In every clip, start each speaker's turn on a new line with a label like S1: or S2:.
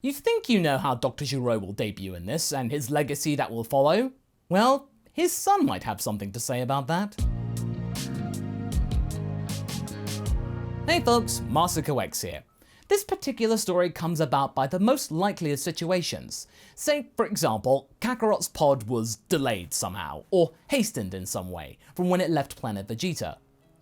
S1: You think you know how Dr. Gero will debut in this and his legacy that will follow? Well, his son might have something to say about that. Hey folks, MasakoX here. This particular story comes about by the most likely of situations. Say, for example, Kakarot's pod was delayed somehow, or hastened in some way, from when it left planet Vegeta.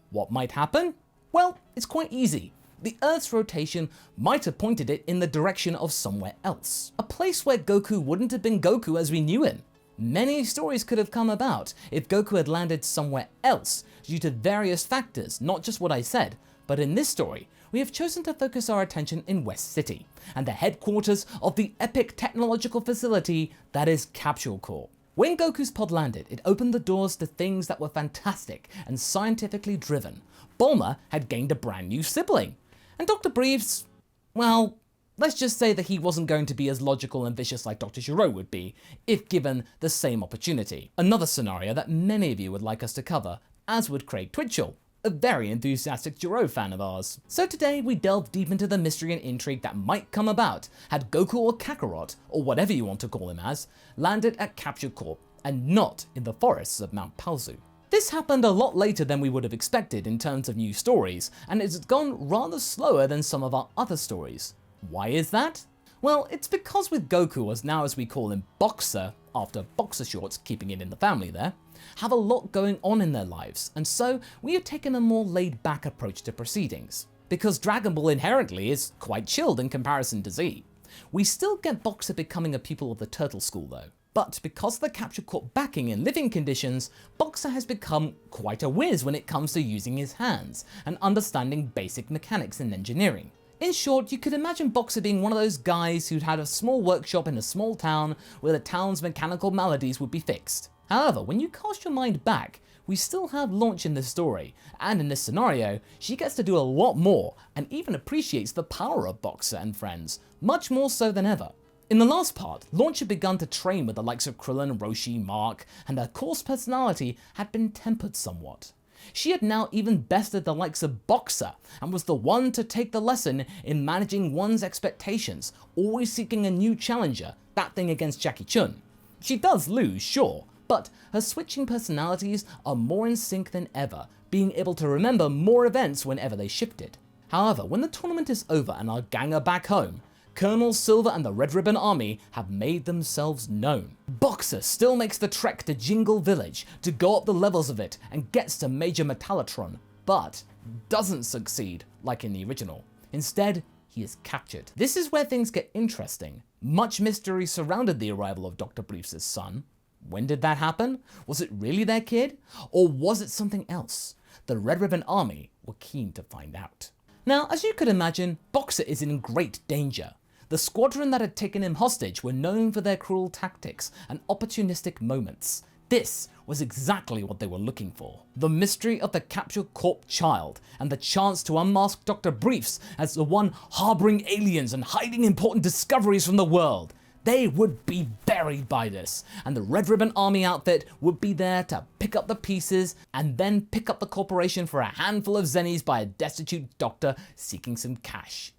S1: What might happen? Well, it's quite easy. The Earth's rotation might have pointed it in the direction of somewhere else. A place where Goku wouldn't have been Goku as we knew him. Many stories could have come about if Goku had landed somewhere else due to various factors, not just what I said, but in this story, we have chosen to focus our attention in West City, and the headquarters of the epic technological facility that is Capsule Corp. When Goku's pod landed, it opened the doors to things that were fantastic and scientifically driven. Bulma had gained a brand new sibling. And Dr. Briefs, well, let's just say that he wasn't going to be as logical and vicious like Dr. Gero would be, if given the same opportunity. Another scenario that many of you would like us to cover, as would Craig Twitchell, a very enthusiastic Gero fan of ours. So today we delve deep into the mystery and intrigue that might come about had Goku or Kakarot, or whatever you want to call him as, landed at Capsule Corp and not in the forests of Mount Palzu. This happened a lot later than we would have expected in terms of new stories, and it's gone rather slower than some of our other stories. Why is that? Well, it's because with Goku, as we call him Bocksa, after boxer shorts, keeping it in the family there, have a lot going on in their lives, and so we have taken a more laid-back approach to proceedings. Because Dragonball inherently is quite chilled in comparison to Z. We still get Bocksa becoming a pupil of the Turtle School though. But because of the Capsule Corp backing and living conditions, Bocksa has become quite a whiz when it comes to using his hands and understanding basic mechanics and engineering. In short, you could imagine Bocksa being one of those guys who'd had a small workshop in a small town where the town's mechanical maladies would be fixed. However, when you cast your mind back, we still have Launch in this story, and in this scenario, she gets to do a lot more and even appreciates the power of Bocksa and friends, much more so than ever. In the last part, Launch had begun to train with the likes of Krillin, Roshi, Mark, and her coarse personality had been tempered somewhat. She had now even bested the likes of Bocksa and was the one to take the lesson in managing one's expectations, always seeking a new challenger, that thing against Jackie Chun. She does lose, sure, but her switching personalities are more in sync than ever, being able to remember more events whenever they shifted. However, when the tournament is over and our gang are back home, Colonel Silver and the Red Ribbon Army have made themselves known. Bocksa still makes the trek to Jingle Village to go up the levels of it and gets to Major Metallitron, but doesn't succeed like in the original. Instead, he is captured. This is where things get interesting. Much mystery surrounded the arrival of Dr. Briefs' son. When did that happen? Was it really their kid? Or was it something else? The Red Ribbon Army were keen to find out. Now, as you could imagine, Bocksa is in great danger. The squadron that had taken him hostage were known for their cruel tactics and opportunistic moments. This was exactly what they were looking for. The mystery of the Capsule Corp child and the chance to unmask Dr. Briefs as the one harboring aliens and hiding important discoveries from the world. They would be buried by this, and the Red Ribbon Army outfit would be there to pick up the pieces and then pick up the corporation for a handful of zennies by a destitute doctor seeking some cash.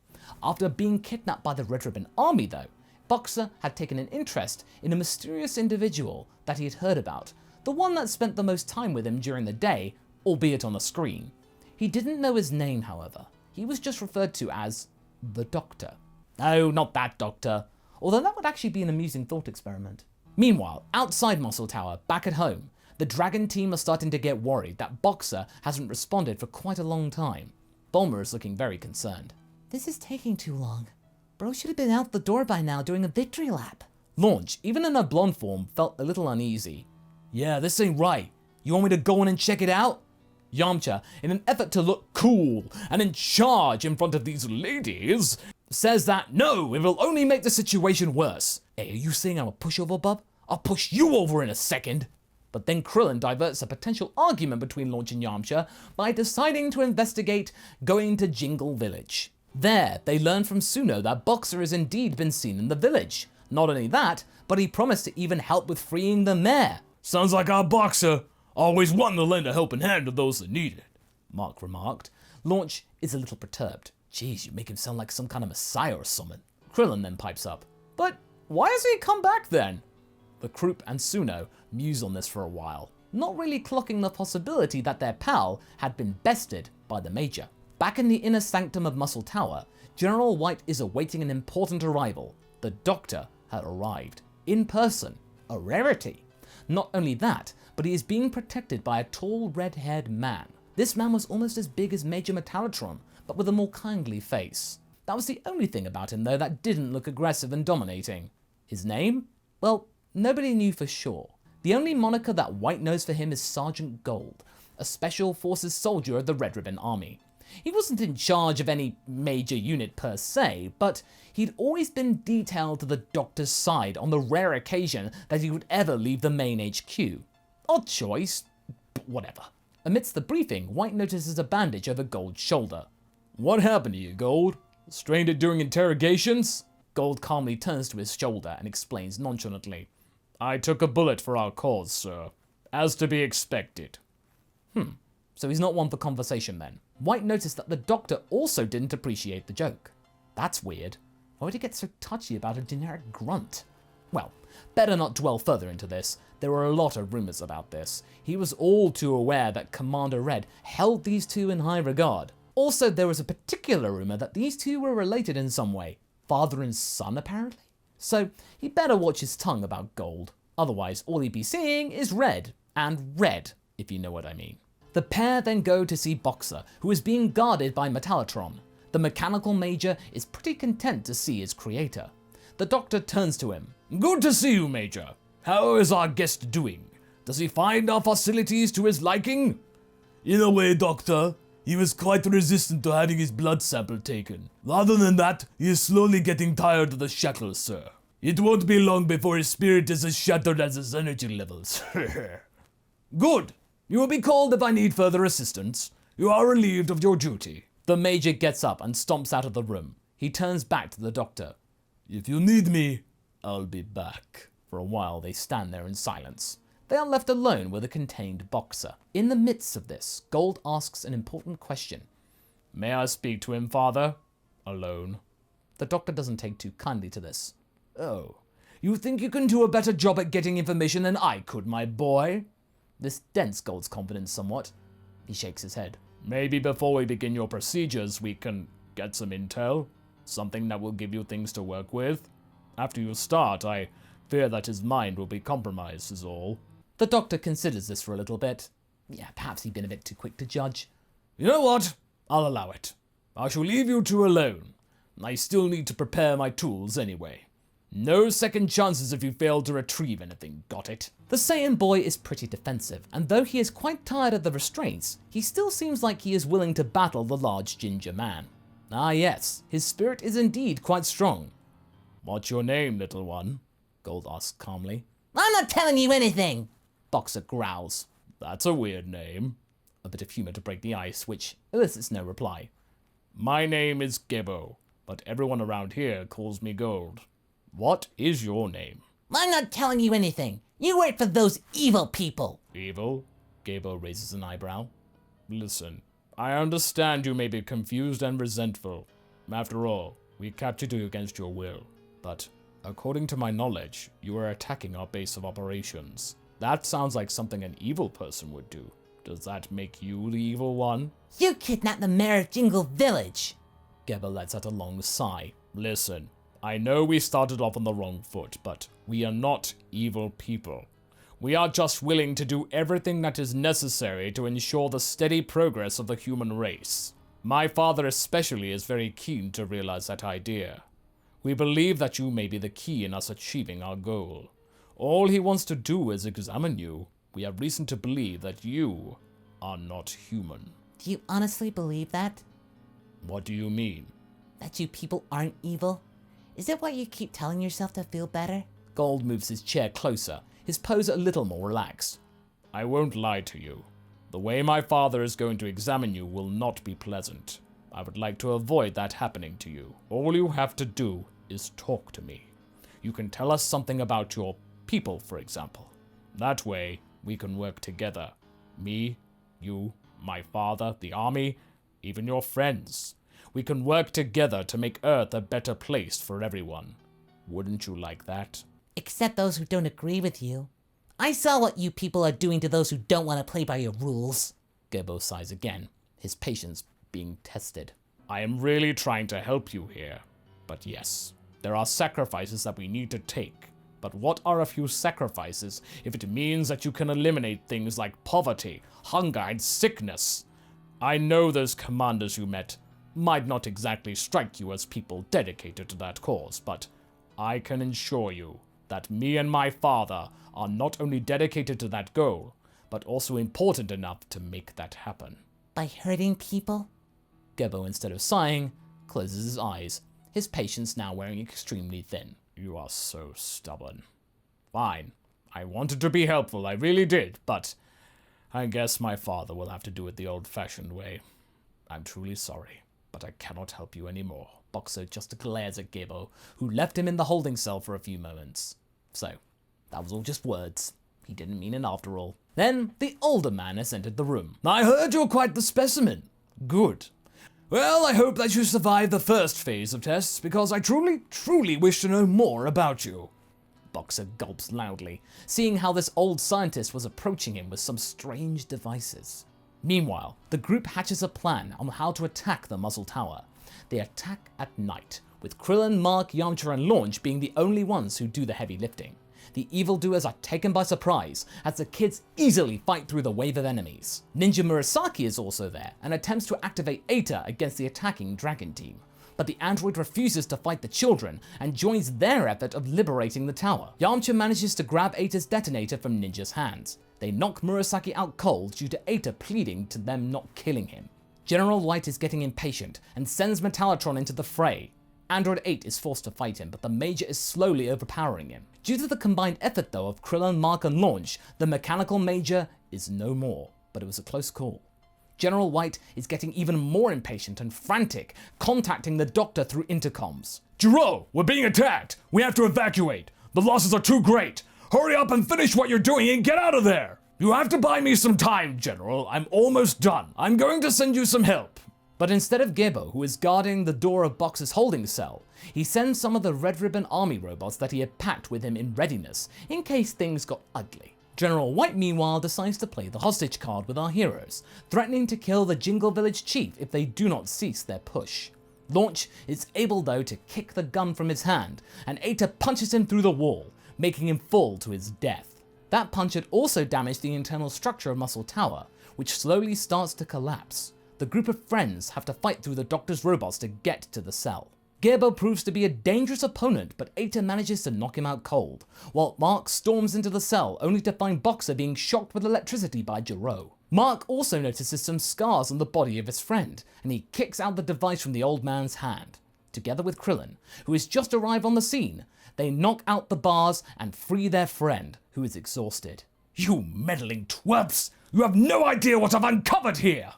S1: After being kidnapped by the Red Ribbon Army though, Bocksa had taken an interest in a mysterious individual that he had heard about, the one that spent the most time with him during the day, albeit on a screen. He didn't know his name, however. He was just referred to as the Doctor. No, not that Doctor. Although that would actually be an amusing thought experiment. Meanwhile, outside Muscle Tower, back at home, the Dragon team are starting to get worried that Bocksa hasn't responded for quite a long time. Bulma is looking very concerned. This is taking too long. Bro should have been out the door by now doing a victory lap. Launch, even in her blonde form, felt a little uneasy. Yeah, this ain't right. You want me to go in and check it out? Yamcha, in an effort to look cool and in charge in front of these ladies, says that no, it will only make the situation worse. Hey, are you saying I'm a pushover, bub? I'll push you over in a second. But then Krillin diverts a potential argument between Launch and Yamcha by deciding to investigate going to Jingle Village. There, they learn from Suno that Bocksa has indeed been seen in the village. Not only that, but he promised to even help with freeing the mayor. Sounds like our Bocksa always wanted to lend a helping hand to those that need it, Mark remarked. Launch is a little perturbed. Jeez, you make him sound like some kind of messiah or something. Krillin then pipes up, "But why has he come back then?" The Croup and Suno muse on this for a while, not really clocking the possibility that their pal had been bested by the Major. Back in the inner sanctum of Muscle Tower, General White is awaiting an important arrival. The Doctor had arrived, in person, a rarity. Not only that, but he is being protected by a tall red-haired man. This man was almost as big as Major Metallitron, but with a more kindly face. That was the only thing about him though that didn't look aggressive and dominating. His name? Well, nobody knew for sure. The only moniker that White knows for him is Sergeant Gold, a Special Forces soldier of the Red Ribbon Army. He wasn't in charge of any major unit per se, but he'd always been detailed to the Doctor's side on the rare occasion that he would ever leave the main HQ. Odd choice, but whatever. Amidst the briefing, White notices a bandage over Gold's shoulder. "What happened to you, Gold? Strained it during interrogations?" Gold calmly turns to his shoulder and explains nonchalantly. "I took a bullet for our cause, sir. As to be expected." So he's not one for conversation then. White noticed that the Doctor also didn't appreciate the joke. That's weird. Why would he get so touchy about a generic grunt? Well, better not dwell further into this. There were a lot of rumors about this. He was all too aware that Commander Red held these two in high regard. Also, there was a particular rumor that these two were related in some way. Father and son, apparently? So he better watch his tongue about Gold. Otherwise, all he'd be seeing is red. And red, if you know what I mean. The pair then go to see Bocksa, who is being guarded by Metallitron. The mechanical major is pretty content to see his creator. The Doctor turns to him. "Good to see you, Major. How is our guest doing? Does he find our facilities to his liking?"
S2: "In a way, Doctor. He was quite resistant to having his blood sample taken. Other than that, he is slowly getting tired of the shackles, sir. It won't be long before his spirit is as shattered as his energy levels."
S1: "Good. You will be called if I need further assistance. You are relieved of your duty." The Major gets up and stomps out of the room. He turns back to the Doctor.
S2: "If you need me, I'll be back."
S1: For a while they stand there in silence. They are left alone with a contained Bocksa. In the midst of this, Gold asks an important question.
S2: "May I speak to him, Father? Alone?"
S1: The Doctor doesn't take too kindly to this.
S2: "Oh, you think you can do a better job at getting information than I could, my boy?"
S1: This dents Gold's confidence somewhat. He shakes his head.
S2: "Maybe before we begin your procedures, we can get some intel? Something that will give you things to work with? After you start, I fear that his mind will be compromised is all."
S1: The Doctor considers this for a little bit. Yeah, perhaps he'd been a bit too quick to judge.
S2: "You know what? I'll allow it. I shall leave you two alone. I still need to prepare my tools anyway. No second chances if you fail to retrieve anything, got it?"
S1: The Saiyan boy is pretty defensive, and though he is quite tired of the restraints, he still seems like he is willing to battle the large ginger man. Ah yes, his spirit is indeed quite strong.
S2: "What's your name, little one?" Gold asks calmly.
S3: "I'm not telling you anything,"
S1: Bocksa growls.
S2: "That's a weird name."
S1: A bit of humor to break the ice, which elicits no reply.
S2: "My name is Gebo, but everyone around here calls me Gold. What is your name?"
S3: "I'm not telling you anything. You work for those evil people."
S2: "Evil?" Gebo raises an eyebrow. "Listen, I understand you may be confused and resentful. After all, we captured you against your will. But, according to my knowledge, you are attacking our base of operations. That sounds like something an evil person would do. Does that make you the evil one?"
S3: "You kidnapped the mayor of Jingle Village."
S1: Gebo lets out a long sigh.
S2: "Listen, I know we started off on the wrong foot, but we are not evil people. We are just willing to do everything that is necessary to ensure the steady progress of the human race. My father especially is very keen to realize that idea. We believe that you may be the key in us achieving our goal. All he wants to do is examine you. We have reason to believe that you are not human."
S3: "Do you honestly believe that?
S2: "What do you mean?"
S3: That you people aren't evil? Is that why you keep telling yourself to feel better?"
S1: Gold moves his chair closer, his pose a little more relaxed.
S2: "I won't lie to you. The way my father is going to examine you will not be pleasant. I would like to avoid that happening to you. All you have to do is talk to me. You can tell us something about your people, for example. That way, we can work together. Me, you, my father, the army, even your friends. We can work together to make Earth a better place for everyone. Wouldn't you like that?
S3: Except those who don't agree with you. I saw what you people are doing to those who don't want to play by your rules.
S1: Gebo sighs again, his patience being tested.
S2: I am really trying to help you here. But yes, there are sacrifices that we need to take. But what are a few sacrifices if it means that you can eliminate things like poverty, hunger, and sickness? I know those commanders you met might not exactly strike you as people dedicated to that cause, but I can assure you that me and my father are not only dedicated to that goal, but also important enough to make that happen.
S3: By hurting people?
S1: Gebo, instead of sighing, closes his eyes, his patience now wearing extremely thin.
S2: You are so stubborn. Fine. I wanted to be helpful, I really did, but I guess my father will have to do it the old-fashioned way. I'm truly sorry, but I cannot help you anymore.
S1: Bocksa just glares at Gebo, who left him in the holding cell for a few moments. So, that was all just words. He didn't mean it after all. Then, the older man has entered the room.
S2: I heard you're quite the specimen. Good. Well, I hope that you survived the first phase of tests, because I truly wish to know more about you.
S1: Bocksa gulps loudly, seeing how this old scientist was approaching him with some strange devices. Meanwhile, the group hatches a plan on how to attack the muzzle tower. They attack at night, with Krillin, Mark, Yamcha, and Launch being the only ones who do the heavy lifting. The evildoers are taken by surprise, as the kids easily fight through the wave of enemies. Ninja Murasaki is also there, and attempts to activate Eta against the attacking Dragon team. But the android refuses to fight the children, and joins their effort of liberating the tower. Yamcha manages to grab Eta's detonator from Ninja's hands. They knock Murasaki out cold due to Eta pleading to them not killing him. General White is getting impatient, and sends Metallitron into the fray. Android 8 is forced to fight him, but the Major is slowly overpowering him. Due to the combined effort though of Krillin, Mark, and Launch, the mechanical Major is no more, but it was a close call. General White is getting even more impatient and frantic, contacting the Doctor through intercoms.
S2: Gero, we're being attacked! We have to evacuate! The losses are too great! Hurry up and finish what you're doing and get out of there! You have to buy me some time, General. I'm almost done. I'm going to send you some help.
S1: But instead of Gebo, who is guarding the door of Box's holding cell, he sends some of the Red Ribbon Army robots that he had packed with him in readiness, in case things got ugly. General White, meanwhile, decides to play the hostage card with our heroes, threatening to kill the Jingle Village chief if they do not cease their push. Launch is able, though, to kick the gun from his hand, and Eta punches him through the wall, making him fall to his death. That punch had also damaged the internal structure of Muscle Tower, which slowly starts to collapse. The group of friends have to fight through the Doctor's robots to get to the cell. Gebo proves to be a dangerous opponent, but Eta manages to knock him out cold, while Mark storms into the cell only to find Bocksa being shocked with electricity by Gero. Mark also notices some scars on the body of his friend, and he kicks out the device from the old man's hand. Together with Krillin, who has just arrived on the scene, they knock out the bars and free their friend, who is exhausted.
S2: You meddling twerps! You have no idea what I've uncovered here!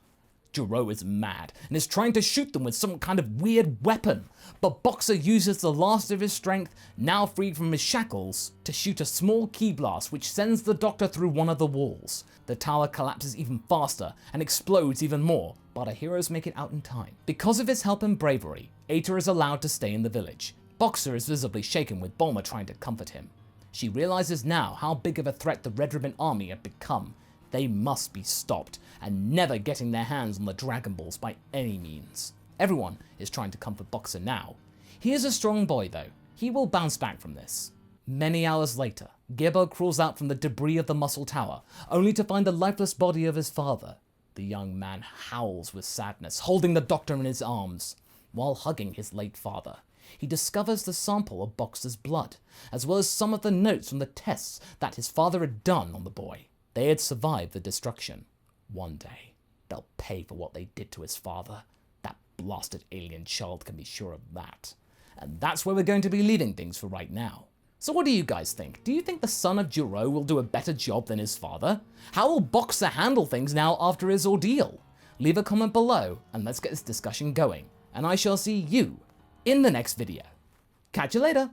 S1: Gero is mad and is trying to shoot them with some kind of weird weapon, but Bocksa uses the last of his strength, now freed from his shackles, to shoot a small key blast which sends the Doctor through one of the walls. The tower collapses even faster and explodes even more, but our heroes make it out in time. Because of his help and bravery, Eta is allowed to stay in the village. Bocksa is visibly shaken with Bulma trying to comfort him. She realizes now how big of a threat the Red Ribbon Army have become. They must be stopped, and never getting their hands on the Dragon Balls by any means. Everyone is trying to comfort Bocksa now. He is a strong boy though. He will bounce back from this. Many hours later, Gebo crawls out from the debris of the Muscle Tower, only to find the lifeless body of his father. The young man howls with sadness, holding the Doctor in his arms. While hugging his late father, he discovers the sample of Boxer's blood, as well as some of the notes from the tests that his father had done on the boy. They had survived the destruction. One day, they'll pay for what they did to his father. That blasted alien child can be sure of that. And that's where we're going to be leaving things for right now. So what do you guys think? Do you think the son of Gero will do a better job than his father? How will Bocksa handle things now after his ordeal? Leave a comment below and let's get this discussion going. And I shall see you in the next video. Catch you later!